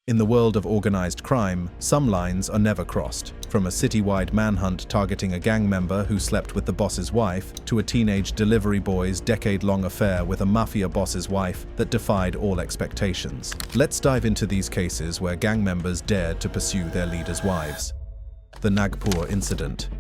In the world of organized crime, some lines are never crossed. From a citywide manhunt targeting a gang member who slept with the boss's wife, to a teenage delivery boy's decade-long affair with a mafia boss's wife that defied all expectations. Let's dive into these cases where gang members dared to pursue their leaders' wives. The Nagpur Incident.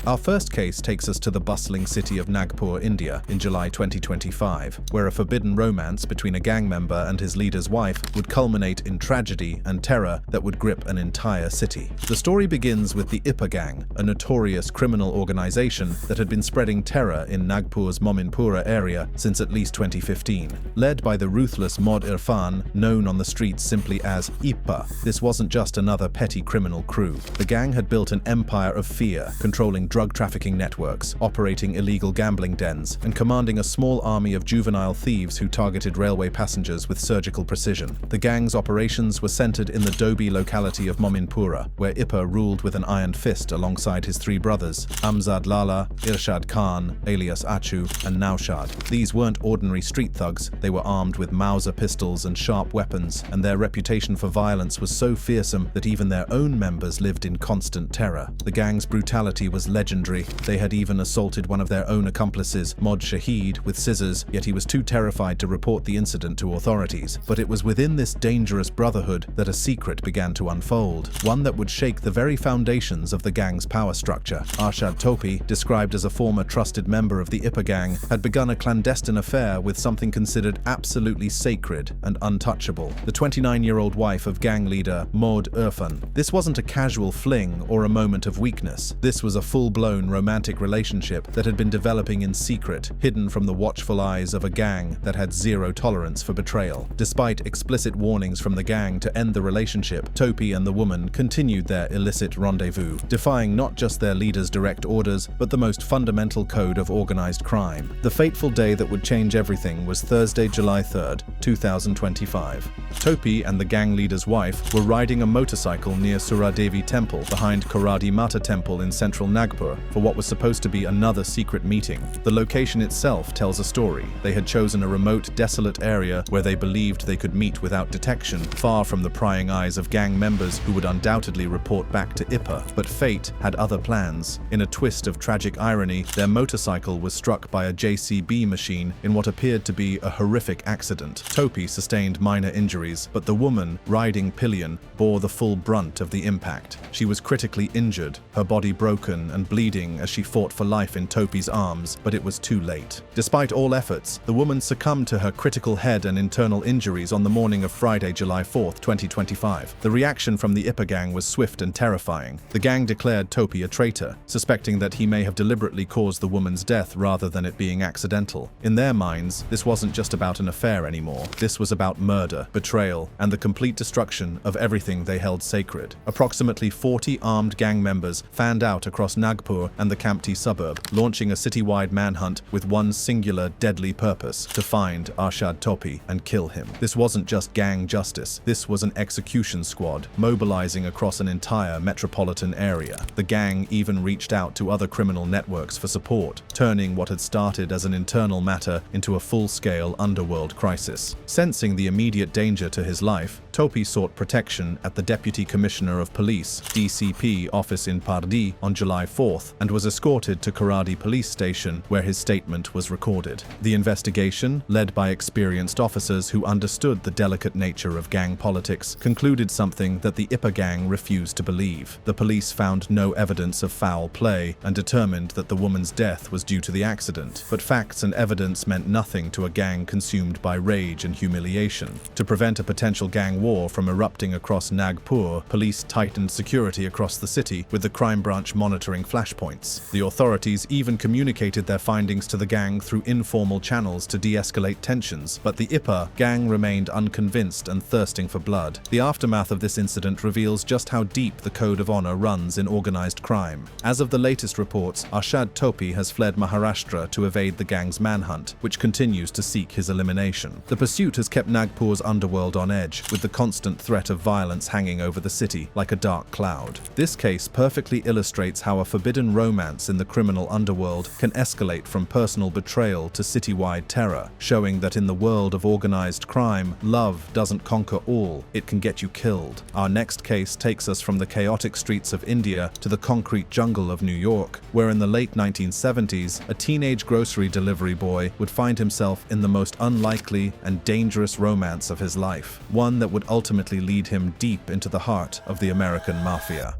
Our first case takes us to the bustling city of Nagpur, India, in July 2025, where a forbidden romance between a gang member and his leader's wife would culminate in tragedy and terror that would grip an entire city. The story begins with the IPA Gang, a notorious criminal organization that had been spreading terror in Nagpur's Mominpura area since at least 2015. Led by the ruthless Mod Irfan, known on the streets simply as IPA, this wasn't just another petty criminal crew. The gang had built an empire of fear, controlling drug trafficking networks, operating illegal gambling dens, and commanding a small army of juvenile thieves who targeted railway passengers with surgical precision. The gang's operations were centered in the Dobi locality of Mominpura, where IPA ruled with an iron fist alongside his three brothers, Amzad Lala, Irshad Khan, alias Achu, and Naushad. These weren't ordinary street thugs, they were armed with Mauser pistols and sharp weapons, and their reputation for violence was so fearsome that even their own members lived in constant terror. The gang's brutality was legendary. They had even assaulted one of their own accomplices, Mod Shahid, with scissors, yet he was too terrified to report the incident to authorities. But it was within this dangerous brotherhood that a secret began to unfold, one that would shake the very foundations of the gang's power structure. Arshad Topi, described as a former trusted member of the IPA gang, had begun a clandestine affair with something considered absolutely sacred and untouchable, the 29-year-old wife of gang leader Mod Irfan. This wasn't a casual fling or a moment of weakness. This was a full-blown romantic relationship that had been developing in secret, hidden from the watchful eyes of a gang that had zero tolerance for betrayal. Despite explicit warnings from the gang to end the relationship, Topi and the woman continued their illicit rendezvous, defying not just their leader's direct orders, but the most fundamental code of organized crime. The fateful day that would change everything was Thursday, July 3rd, 2025. Topi and the gang leader's wife were riding a motorcycle near Suradevi Temple behind Koradi Mata Temple in central Nagpur for what was supposed to be another secret meeting. The location itself tells a story. They had chosen a remote, desolate area where they believed they could meet without detection, far from the prying eyes of gang members who would undoubtedly report back to IPA. But fate had other plans. In a twist of tragic irony, their motorcycle was struck by a JCB machine in what appeared to be a horrific accident. Topi sustained minor injuries, but the woman, riding pillion, bore the full brunt of the impact. She was critically injured, her body broken and bleeding as she fought for life in Topi's arms, but it was too late. Despite all efforts, the woman succumbed to her critical head and internal injuries on the morning of Friday, July 4th, 2025. The reaction from the IPA gang was swift and terrifying. The gang declared Topi a traitor, suspecting that he may have deliberately caused the woman's death rather than it being accidental. In their minds, this wasn't just about an affair anymore. This was about murder, betrayal, and the complete destruction of everything they held sacred. Approximately 40 armed gang members fanned out across Nagpur and the Kamptee suburb, launching a citywide manhunt with one singular deadly purpose: to find Arshad Topi and kill him. This wasn't just gang justice, this was an execution squad, mobilizing across an entire metropolitan area. The gang even reached out to other criminal networks for support, turning what had started as an internal matter into a full-scale underworld crisis. Sensing the immediate danger to his life, Topi sought protection at the Deputy Commissioner of Police (DCP) office in Pardi on July 4th and was escorted to Koradi police station, where his statement was recorded. The investigation, led by experienced officers who understood the delicate nature of gang politics, concluded something that the IPA gang refused to believe. The police found no evidence of foul play and determined that the woman's death was due to the accident, but facts and evidence meant nothing to a gang consumed by rage and humiliation. To prevent a potential gang war from erupting across Nagpur, police tightened security across the city, with the crime branch monitoring flashpoints. The authorities even communicated their findings to the gang through informal channels to de-escalate tensions, but the IPA gang remained unconvinced and thirsting for blood. The aftermath of this incident reveals just how deep the code of honor runs in organized crime. As of the latest reports, Arshad Topi has fled Maharashtra to evade the gang's manhunt, which continues to seek his elimination. The pursuit has kept Nagpur's underworld on edge, with the constant threat of violence hanging over the city like a dark cloud. This case perfectly illustrates how a forbidden romance in the criminal underworld can escalate from personal betrayal to citywide terror, showing that in the world of organized crime, love doesn't conquer all, it can get you killed. Our next case takes us from the chaotic streets of India to the concrete jungle of New York, where in the late 1970s, a teenage grocery delivery boy would find himself in the most unlikely and dangerous romance of his life, one that would ultimately lead him deep into the heart of the American mafia.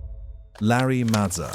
Larry Mazza.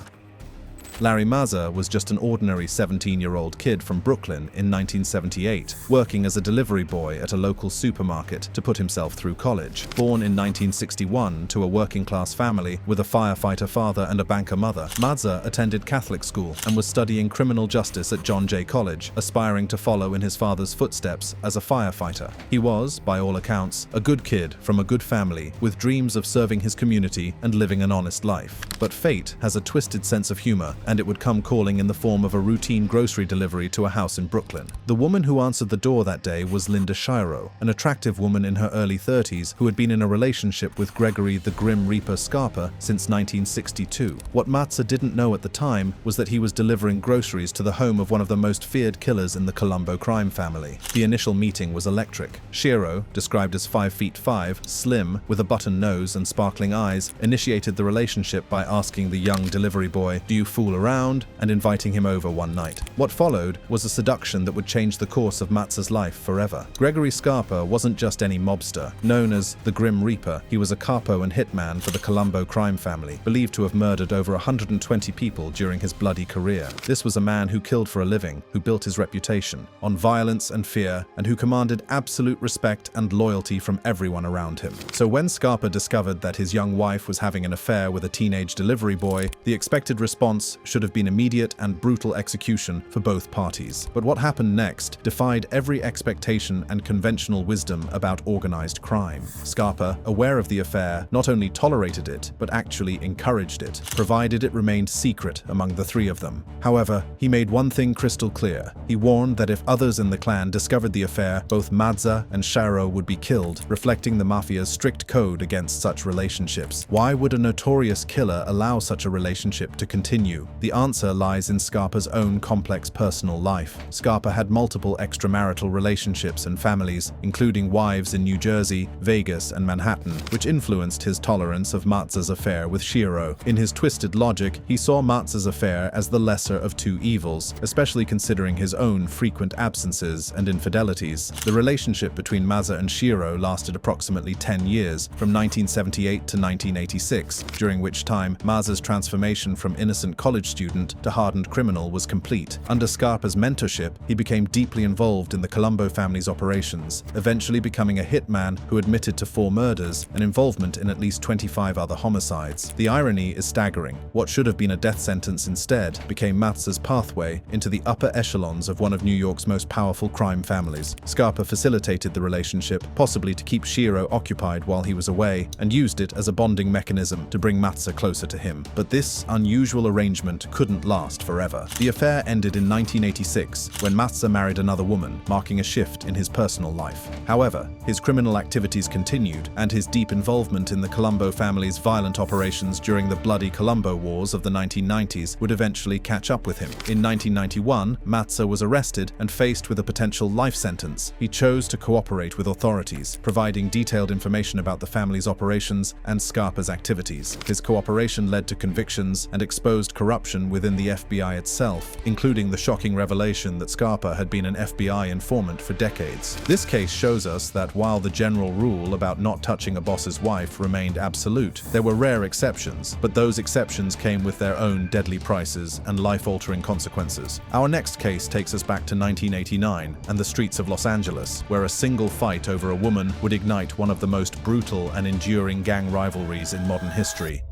Larry Mazza was just an ordinary 17-year-old kid from Brooklyn in 1978, working as a delivery boy at a local supermarket to put himself through college. Born in 1961 to a working-class family with a firefighter father and a banker mother, Mazza attended Catholic school and was studying criminal justice at John Jay College, aspiring to follow in his father's footsteps as a firefighter. He was, by all accounts, a good kid from a good family with dreams of serving his community and living an honest life. But fate has a twisted sense of humor, and it would come calling in the form of a routine grocery delivery to a house in Brooklyn. The woman who answered the door that day was Linda Shiro, an attractive woman in her early 30s who had been in a relationship with Gregory the Grim Reaper Scarpa since 1962. What Mazza didn't know at the time was that he was delivering groceries to the home of one of the most feared killers in the Colombo crime family. The initial meeting was electric. Shiro, described as 5'5", slim, with a button nose and sparkling eyes, initiated the relationship by asking the young delivery boy, "Do you fool around?" and inviting him over one night. What followed was a seduction that would change the course of Mazza's life forever. Gregory Scarpa wasn't just any mobster. Known as the Grim Reaper, he was a capo and hitman for the Colombo crime family, believed to have murdered over 120 people during his bloody career. This was a man who killed for a living, who built his reputation on violence and fear, and who commanded absolute respect and loyalty from everyone around him. So when Scarpa discovered that his young wife was having an affair with a teenage delivery boy, the expected response should have been immediate and brutal execution for both parties. But what happened next defied every expectation and conventional wisdom about organized crime. Scarpa, aware of the affair, not only tolerated it, but actually encouraged it, provided it remained secret among the three of them. However, he made one thing crystal clear. He warned that if others in the clan discovered the affair, both Mazza and Shiro would be killed, reflecting the mafia's strict code against such relationships. Why would a notorious killer allow such a relationship to continue? The answer lies in Scarpa's own complex personal life. Scarpa had multiple extramarital relationships and families, including wives in New Jersey, Vegas, and Manhattan, which influenced his tolerance of Mazza's affair with Shiro. In his twisted logic, he saw Mazza's affair as the lesser of two evils, especially considering his own frequent absences and infidelities. The relationship between Mazza and Shiro lasted approximately 10 years, from 1978 to 1986, during which time Mazza's transformation from innocent college student to hardened criminal was complete. Under Scarpa's mentorship, he became deeply involved in the Colombo family's operations, eventually becoming a hitman who admitted to 4 murders and involvement in at least 25 other homicides. The irony is staggering. What should have been a death sentence instead became Mazza's pathway into the upper echelons of one of New York's most powerful crime families. Scarpa facilitated the relationship, possibly to keep Shiro occupied while he was away, and used it as a bonding mechanism to bring Mazza closer to him. But this unusual arrangement couldn't last forever. The affair ended in 1986 when Mazza married another woman, marking a shift in his personal life. However, his criminal activities continued, and his deep involvement in the Colombo family's violent operations during the bloody Colombo Wars of the 1990s would eventually catch up with him. In 1991, Mazza was arrested and faced with a potential life sentence. He chose to cooperate with authorities, providing detailed information about the family's operations and Scarpa's activities. His cooperation led to convictions and exposed corruption within the FBI itself, including the shocking revelation that Scarpa had been an FBI informant for decades. This case shows us that while the general rule about not touching a boss's wife remained absolute, there were rare exceptions, but those exceptions came with their own deadly prices and life-altering consequences. Our next case takes us back to 1989 and the streets of Los Angeles, where a single fight over a woman would ignite one of the most brutal and enduring gang rivalries in modern history: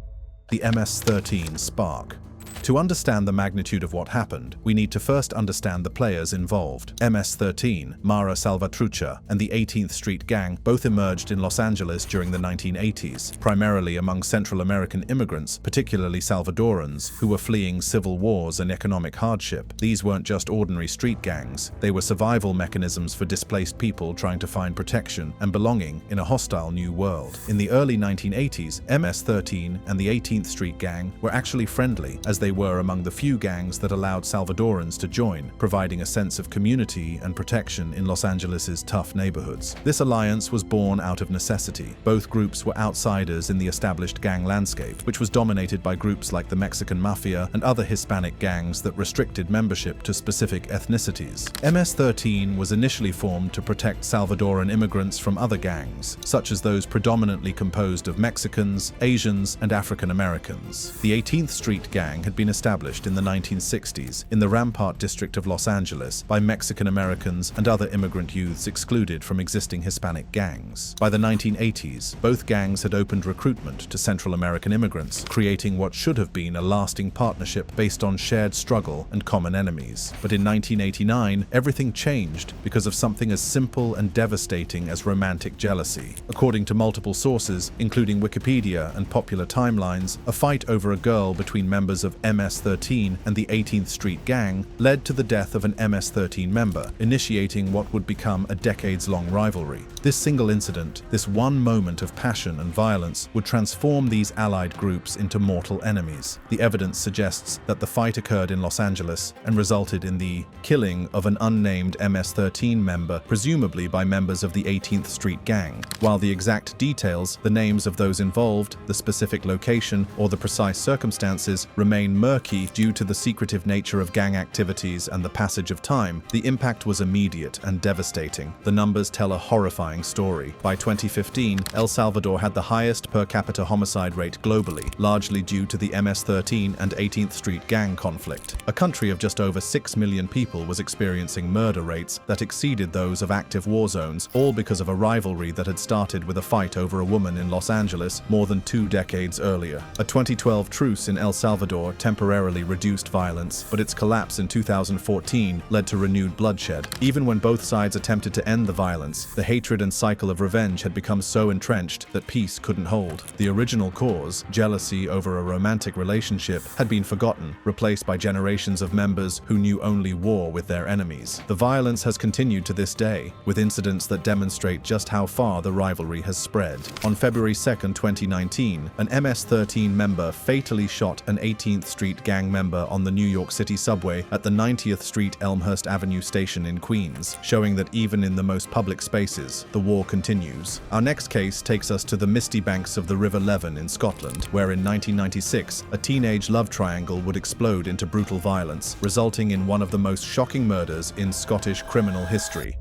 the MS-13 Spark. To understand the magnitude of what happened, we need to first understand the players involved. MS-13, Mara Salvatrucha, and the 18th Street Gang both emerged in Los Angeles during the 1980s, primarily among Central American immigrants, particularly Salvadorans, who were fleeing civil wars and economic hardship. These weren't just ordinary street gangs, they were survival mechanisms for displaced people trying to find protection and belonging in a hostile new world. In the early 1980s, MS-13 and the 18th Street Gang were actually friendly, as they were among the few gangs that allowed Salvadorans to join, providing a sense of community and protection in Los Angeles's tough neighborhoods. This alliance was born out of necessity. Both groups were outsiders in the established gang landscape, which was dominated by groups like the Mexican Mafia and other Hispanic gangs that restricted membership to specific ethnicities. MS-13 was initially formed to protect Salvadoran immigrants from other gangs, such as those predominantly composed of Mexicans, Asians, and African Americans. The 18th Street Gang had been established in the 1960s in the Rampart district of Los Angeles by Mexican Americans and other immigrant youths excluded from existing Hispanic gangs. By the 1980s, both gangs had opened recruitment to Central American immigrants, creating what should have been a lasting partnership based on shared struggle and common enemies. But in 1989, everything changed because of something as simple and devastating as romantic jealousy. According to multiple sources, including Wikipedia and popular timelines, a fight over a girl between members of MS-13 and the 18th Street Gang led to the death of an MS-13 member, initiating what would become a decades-long rivalry. This single incident, this one moment of passion and violence, would transform these allied groups into mortal enemies. The evidence suggests that the fight occurred in Los Angeles and resulted in the killing of an unnamed MS-13 member, presumably by members of the 18th Street Gang. While the exact details, the names of those involved, the specific location, or the precise circumstances remain murky due to the secretive nature of gang activities and the passage of time, the impact was immediate and devastating. The numbers tell a horrifying story. By 2015, El Salvador had the highest per capita homicide rate globally, largely due to the MS-13 and 18th Street Gang conflict. A country of just over 6 million people was experiencing murder rates that exceeded those of active war zones, all because of a rivalry that had started with a fight over a woman in Los Angeles more than 2 decades earlier. A 2012 truce in El Salvador temporarily reduced violence, but its collapse in 2014 led to renewed bloodshed. Even when both sides attempted to end the violence, the hatred and cycle of revenge had become so entrenched that peace couldn't hold. The original cause, jealousy over a romantic relationship, had been forgotten, replaced by generations of members who knew only war with their enemies. The violence has continued to this day, with incidents that demonstrate just how far the rivalry has spread. On February 2, 2019, an MS-13 member fatally shot an 18th Street Gang member on the New York City subway at the 90th Street Elmhurst Avenue station in Queens, showing that even in the most public spaces, the war continues. Our next case takes us to the misty banks of the River Leven in Scotland, where in 1996, a teenage love triangle would explode into brutal violence, resulting in one of the most shocking murders in Scottish criminal history.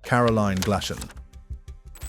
Caroline Glashan.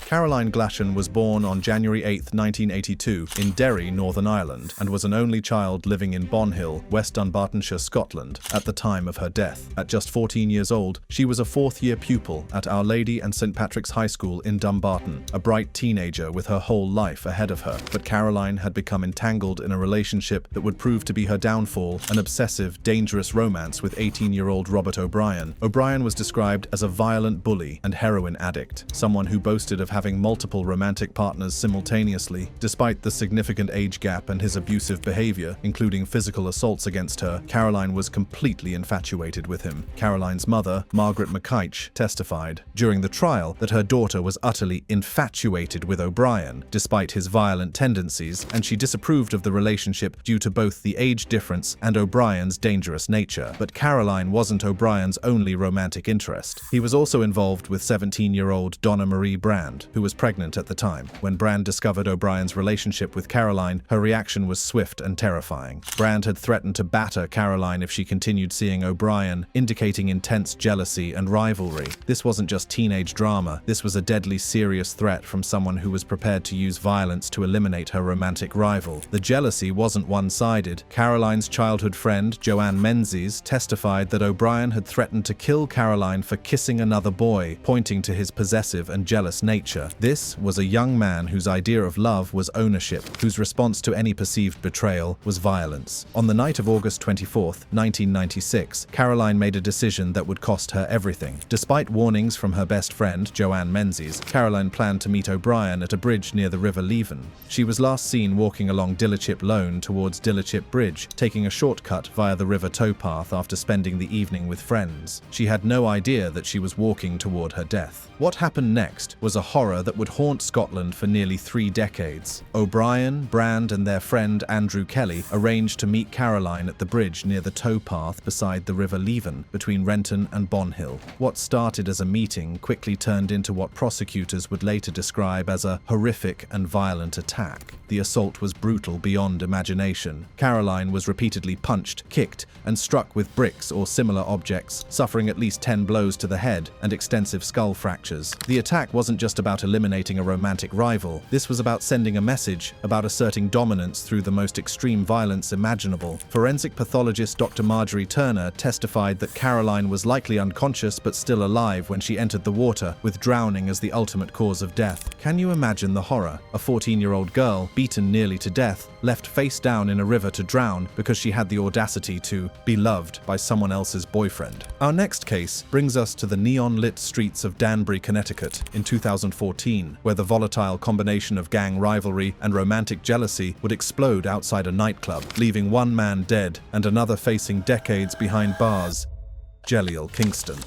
Caroline Glashan was born on January 8, 1982, in Derry, Northern Ireland, and was an only child living in Bonhill, West Dunbartonshire, Scotland, at the time of her death. At just 14 years old, she was a fourth-year pupil at Our Lady and St. Patrick's High School in Dumbarton, a bright teenager with her whole life ahead of her. But Caroline had become entangled in a relationship that would prove to be her downfall, an obsessive, dangerous romance with 18-year-old Robert O'Brien. O'Brien was described as a violent bully and heroin addict, someone who boasted of having multiple romantic partners simultaneously. Despite the significant age gap and his abusive behavior, including physical assaults against her, Caroline was completely infatuated with him. Caroline's mother, Margaret McKeitch, testified during the trial that her daughter was utterly infatuated with O'Brien, despite his violent tendencies, and she disapproved of the relationship due to both the age difference and O'Brien's dangerous nature. But Caroline wasn't O'Brien's only romantic interest. He was also involved with 17-year-old Donna Marie Brand, who was pregnant at the time. When Brand discovered O'Brien's relationship with Caroline, her reaction was swift and terrifying. Brand had threatened to batter Caroline if she continued seeing O'Brien, indicating intense jealousy and rivalry. This wasn't just teenage drama, this was a deadly serious threat from someone who was prepared to use violence to eliminate her romantic rival. The jealousy wasn't one-sided. Caroline's childhood friend, Joanne Menzies, testified that O'Brien had threatened to kill Caroline for kissing another boy, pointing to his possessive and jealous nature. future. This was a young man whose idea of love was ownership, whose response to any perceived betrayal was violence. On the night of August 24, 1996, Caroline made a decision that would cost her everything. Despite warnings from her best friend, Joanne Menzies, Caroline planned to meet O'Brien at a bridge near the River Leven. She was last seen walking along Dillerchip Lane towards Dillerchip Bridge, taking a shortcut via the river towpath after spending the evening with friends. She had no idea that she was walking toward her death. What happened next was a horror that would haunt Scotland for nearly 3 decades. O'Brien, Brand, and their friend Andrew Kelly arranged to meet Caroline at the bridge near the towpath beside the River Leven between Renton and Bonhill. What started as a meeting quickly turned into what prosecutors would later describe as a horrific and violent attack. The assault was brutal beyond imagination. Caroline was repeatedly punched, kicked, and struck with bricks or similar objects, suffering at least 10 blows to the head and extensive skull fractures. The attack wasn't just about eliminating a romantic rival. This was about sending a message, about asserting dominance through the most extreme violence imaginable. Forensic pathologist Dr. Marjorie Turner testified that Caroline was likely unconscious but still alive when she entered the water, with drowning as the ultimate cause of death. Can you imagine the horror? A 14-year-old girl, beaten nearly to death, left face down in a river to drown because she had the audacity to be loved by someone else's boyfriend. Our next case brings us to the neon-lit streets of Danbury, Connecticut in 2014, where the volatile combination of gang rivalry and romantic jealousy would explode outside a nightclub, leaving one man dead and another facing decades behind bars. Jeliel Kingston.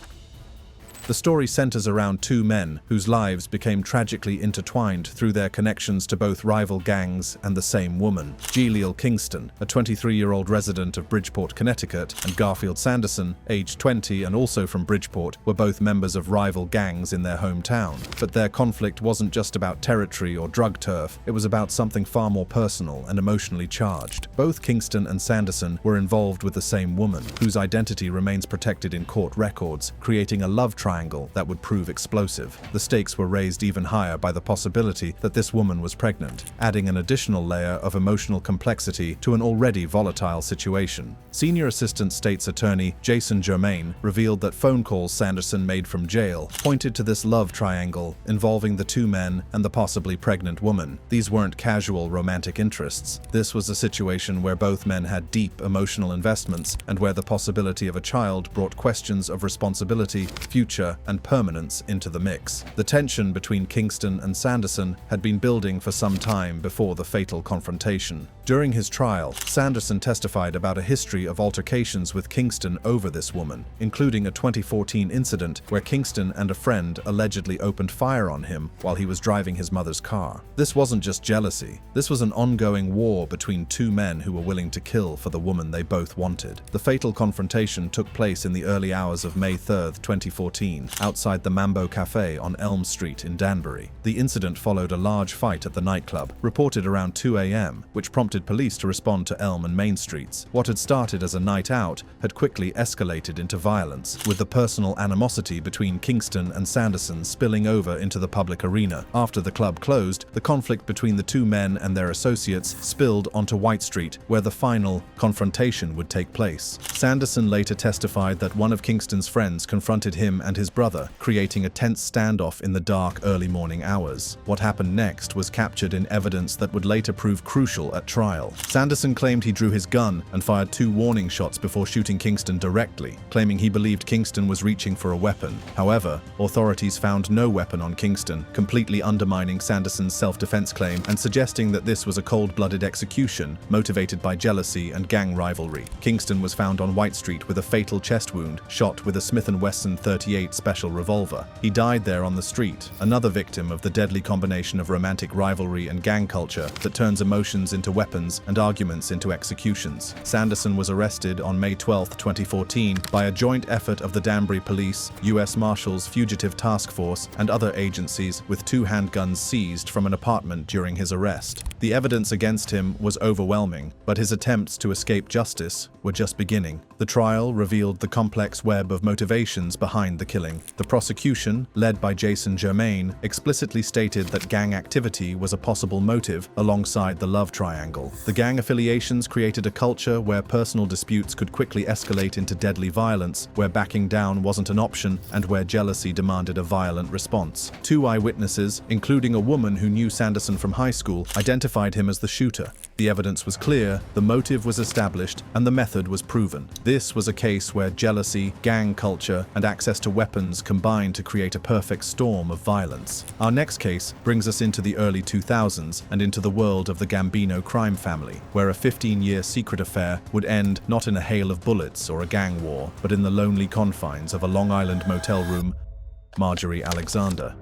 The story centers around 2 men whose lives became tragically intertwined through their connections to both rival gangs and the same woman. Jeliel Kingston, a 23-year-old resident of Bridgeport, Connecticut, and Garfield Sanderson, aged 20 and also from Bridgeport, were both members of rival gangs in their hometown. But their conflict wasn't just about territory or drug turf, it was about something far more personal and emotionally charged. Both Kingston and Sanderson were involved with the same woman, whose identity remains protected in court records, creating a love triangle that would prove explosive. The stakes were raised even higher by the possibility that this woman was pregnant, adding an additional layer of emotional complexity to an already volatile situation. Senior Assistant State's Attorney Jason Germain revealed that phone calls Sanderson made from jail pointed to this love triangle involving the 2 men and the possibly pregnant woman. These weren't casual romantic interests. This was a situation where both men had deep emotional investments and where the possibility of a child brought questions of responsibility, future, and permanence into the mix. The tension between Kingston and Sanderson had been building for some time before the fatal confrontation. During his trial, Sanderson testified about a history of altercations with Kingston over this woman, including a 2014 incident where Kingston and a friend allegedly opened fire on him while he was driving his mother's car. This wasn't just jealousy. This was an ongoing war between 2 men who were willing to kill for the woman they both wanted. The fatal confrontation took place in the early hours of May 3, 2014, outside the Mambo Cafe on Elm Street in Danbury. The incident followed a large fight at the nightclub, reported around 2 a.m., which prompted police to respond to Elm and Main Streets. What had started as a night out had quickly escalated into violence, with the personal animosity between Kingston and Sanderson spilling over into the public arena. After the club closed, the conflict between the 2 men and their associates spilled onto White Street, where the final confrontation would take place. Sanderson later testified that one of Kingston's friends confronted him and his brother, creating a tense standoff in the dark early morning hours. What happened next was captured in evidence that would later prove crucial at trial. Sanderson claimed he drew his gun and fired 2 warning shots before shooting Kingston directly, claiming he believed Kingston was reaching for a weapon. However, authorities found no weapon on Kingston, completely undermining Sanderson's self-defense claim and suggesting that this was a cold-blooded execution motivated by jealousy and gang rivalry. Kingston was found on White Street with a fatal chest wound, shot with a Smith & Wesson .38 special revolver. He died there on the street, another victim of the deadly combination of romantic rivalry and gang culture that turns emotions into weapons and arguments into executions. Sanderson was arrested on May 12, 2014 by a joint effort of the Danbury Police, U.S. Marshals Fugitive Task Force, and other agencies, with 2 handguns seized from an apartment during his arrest. The evidence against him was overwhelming, but his attempts to escape justice were just beginning. The The trial revealed the complex web of motivations behind the killing. The prosecution, led by Jason Germain, explicitly stated that gang activity was a possible motive alongside the love triangle. The gang affiliations created a culture where personal disputes could quickly escalate into deadly violence, where backing down wasn't an option, and where jealousy demanded a violent response. 2 eyewitnesses, including a woman who knew Sanderson from high school, identified him as the shooter. The evidence was clear, the motive was established, and the method was proven. This was a case where jealousy, gang culture, and access to weapons combined to create a perfect storm of violence. Our next case brings us into the early 2000s and into the world of the Gambino crime family, where a 15-year secret affair would end not in a hail of bullets or a gang war, but in the lonely confines of a Long Island motel room. Marjorie Alexander.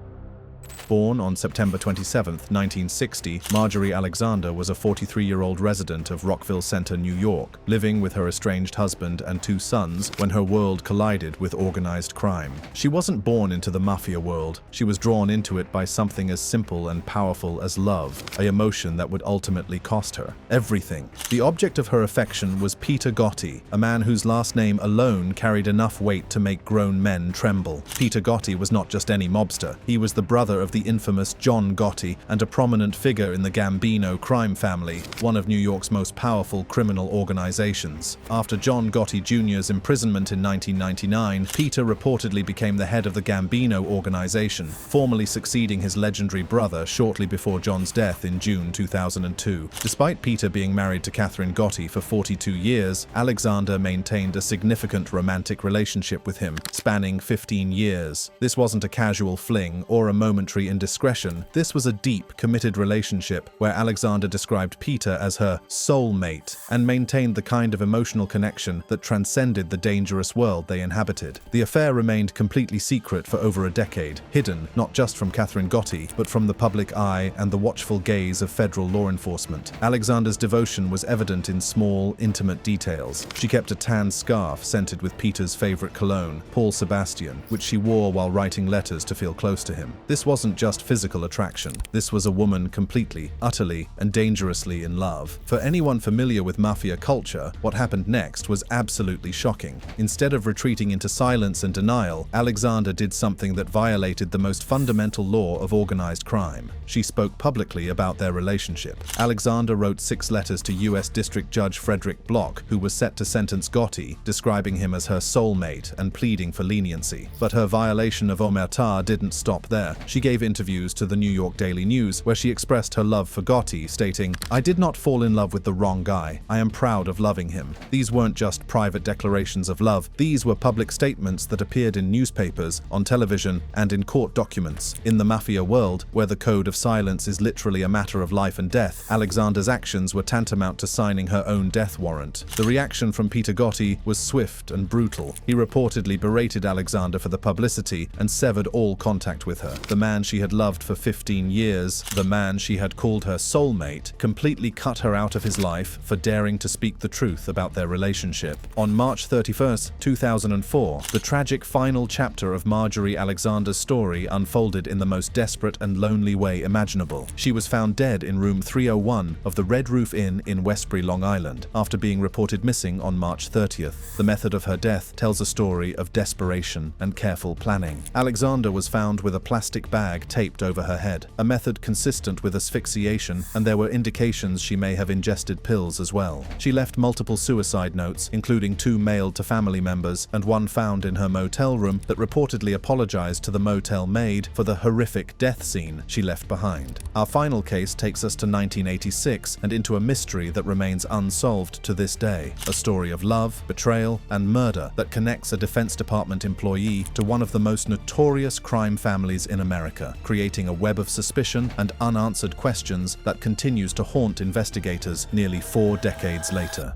Born on September 27, 1960, Marjorie Alexander was a 43-year-old resident of Rockville Center, New York, living with her estranged husband and 2 sons when her world collided with organized crime. She wasn't born into the mafia world. She was drawn into it by something as simple and powerful as love, an emotion that would ultimately cost her everything. The object of her affection was Peter Gotti, a man whose last name alone carried enough weight to make grown men tremble. Peter Gotti was not just any mobster. He was the brother of the infamous John Gotti and a prominent figure in the Gambino crime family, one of New York's most powerful criminal organizations. After John Gotti Jr.'s imprisonment in 1999, Peter reportedly became the head of the Gambino organization, formally succeeding his legendary brother shortly before John's death in June 2002. Despite Peter being married to Catherine Gotti for 42 years, Alexander maintained a significant romantic relationship with him, spanning 15 years. This wasn't a casual fling or a momentary indiscretion. This was a deep, committed relationship where Alexander described Peter as her soulmate and maintained the kind of emotional connection that transcended the dangerous world they inhabited. The affair remained completely secret for over a decade, hidden not just from Catherine Gotti, but from the public eye and the watchful gaze of federal law enforcement. Alexander's devotion was evident in small, intimate details. She kept a tan scarf scented with Peter's favorite cologne, Paul Sebastian, which she wore while writing letters to feel close to him. This wasn't just physical attraction. This was a woman completely, utterly, and dangerously in love. For anyone familiar with mafia culture, what happened next was absolutely shocking. Instead of retreating into silence and denial, Alexander did something that violated the most fundamental law of organized crime. She spoke publicly about their relationship. Alexander wrote 6 letters to U.S. District Judge Frederick Block, who was set to sentence Gotti, describing him as her soulmate and pleading for leniency. But her violation of omerta didn't stop there. She gave interviews to the New York Daily News, where she expressed her love for Gotti, stating, "I did not fall in love with the wrong guy. I am proud of loving him." These weren't just private declarations of love. These were public statements that appeared in newspapers, on television, and in court documents. In the mafia world, where the code of silence is literally a matter of life and death, Alexander's actions were tantamount to signing her own death warrant. The reaction from Peter Gotti was swift and brutal. He reportedly berated Alexander for the publicity and severed all contact with her. The man she had loved for 15 years, the man she had called her soulmate, completely cut her out of his life for daring to speak the truth about their relationship. On March 31, 2004, the tragic final chapter of Marjorie Alexander's story unfolded in the most desperate and lonely way imaginable. She was found dead in room 301 of the Red Roof Inn in Westbury, Long Island, after being reported missing on March 30th. The method of her death tells a story of desperation and careful planning. Alexander was found with a plastic bag taped over her head, a method consistent with asphyxiation, and there were indications she may have ingested pills as well. She left multiple suicide notes, including 2 mailed to family members and 1 found in her motel room that reportedly apologized to the motel maid for the horrific death scene she left behind. Our final case takes us to 1986 and into a mystery that remains unsolved to this day, a story of love, betrayal, and murder that connects a Defense Department employee to one of the most notorious crime families in America, creating a web of suspicion and unanswered questions that continues to haunt investigators nearly 4 decades later.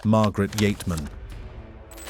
Margaret Yateman.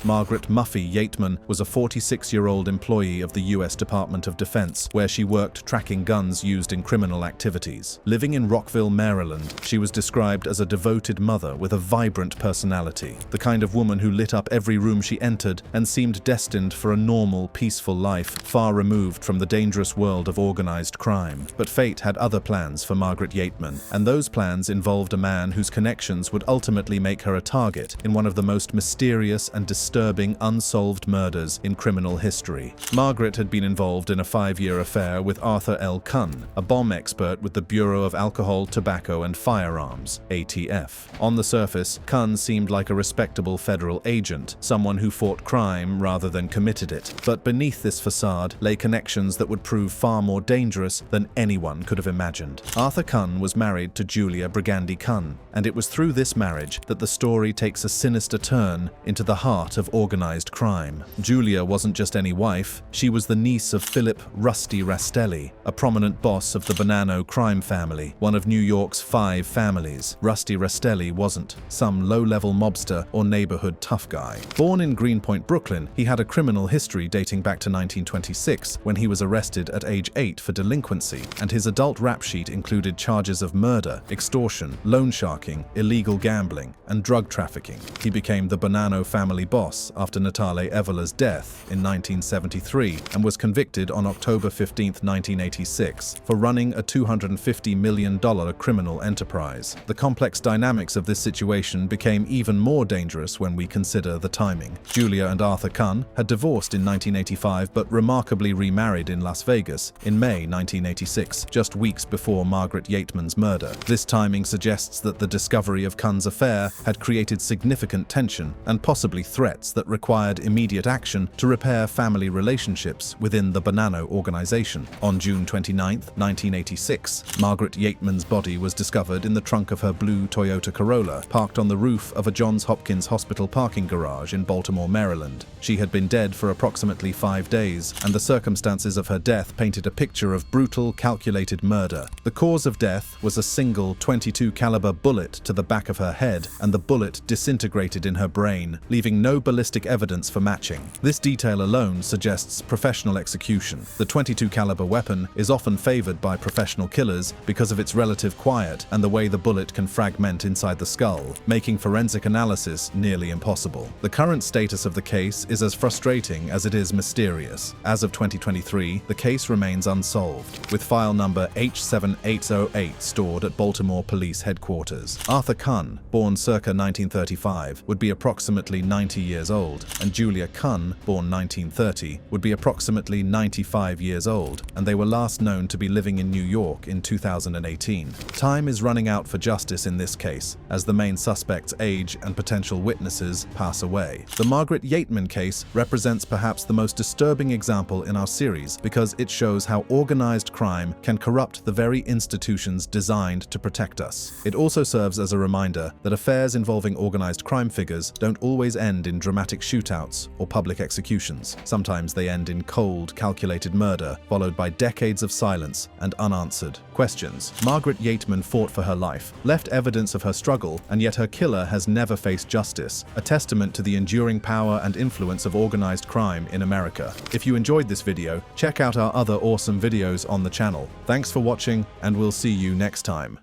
Margaret Muffy Yateman was a 46-year-old employee of the U.S. Department of Defense, where she worked tracking guns used in criminal activities. Living in Rockville, Maryland, she was described as a devoted mother with a vibrant personality, the kind of woman who lit up every room she entered and seemed destined for a normal, peaceful life, far removed from the dangerous world of organized crime. But fate had other plans for Margaret Yateman, and those plans involved a man whose connections would ultimately make her a target in one of the most mysterious and disturbing unsolved murders in criminal history. Margaret had been involved in a 5-year affair with Arthur L. Kunn, a bomb expert with the Bureau of Alcohol, Tobacco, and Firearms, ATF. On the surface, Kunn seemed like a respectable federal agent, someone who fought crime rather than committed it. But beneath this facade lay connections that would prove far more dangerous than anyone could have imagined. Arthur Kunn was married to Julia Brigandi Kunn, and it was through this marriage that the story takes a sinister turn into the heart of organized crime. Julia wasn't just any wife, she was the niece of Philip Rusty Rastelli, a prominent boss of the Bonanno crime family, one of New York's 5 families. Rusty Rastelli wasn't some low-level mobster or neighborhood tough guy. Born in Greenpoint, Brooklyn, he had a criminal history dating back to 1926, when he was arrested at age 8 for delinquency, and his adult rap sheet included charges of murder, extortion, loan sharking, illegal gambling, and drug trafficking. He became the Bonanno family boss after Natale Evola's death in 1973 and was convicted on October 15, 1986, for running a $250 million criminal enterprise. The complex dynamics of this situation became even more dangerous when we consider the timing. Julia and Arthur Kunn had divorced in 1985 but remarkably remarried in Las Vegas in May 1986, just weeks before Margaret Yateman's murder. This timing suggests that the discovery of Kunn's affair had created significant tension and possibly threats that required immediate action to repair family relationships within the Bonanno organization. On June 29, 1986, Margaret Yateman's body was discovered in the trunk of her blue Toyota Corolla, parked on the roof of a Johns Hopkins Hospital parking garage in Baltimore, Maryland. She had been dead for approximately 5 days, and the circumstances of her death painted a picture of brutal, calculated murder. The cause of death was a single .22 caliber bullet to the back of her head, and the bullet disintegrated in her brain, leaving no ballistic evidence for matching. This detail alone suggests professional execution. The .22 caliber weapon is often favored by professional killers because of its relative quiet and the way the bullet can fragment inside the skull, making forensic analysis nearly impossible. The current status of the case is as frustrating as it is mysterious. As of 2023, the case remains unsolved, with file number H7808 stored at Baltimore Police Headquarters. Arthur Kunn, born circa 1935, would be approximately 90 years old, and Julia Kunn, born 1930, would be approximately 95 years old, and they were last known to be living in New York in 2018. Time is running out for justice in this case, as the main suspects age and potential witnesses pass away. The Margaret Yateman case represents perhaps the most disturbing example in our series because it shows how organized crime can corrupt the very institutions designed to protect us. It also serves as a reminder that affairs involving organized crime figures don't always end in dramatic shootouts or public executions. Sometimes they end in cold, calculated murder, followed by decades of silence and unanswered questions. Margaret Yateman fought for her life, left evidence of her struggle, and yet her killer has never faced justice, a testament to the enduring power and influence of organized crime in America. If you enjoyed this video, check out our other awesome videos on the channel. Thanks for watching, and we'll see you next time.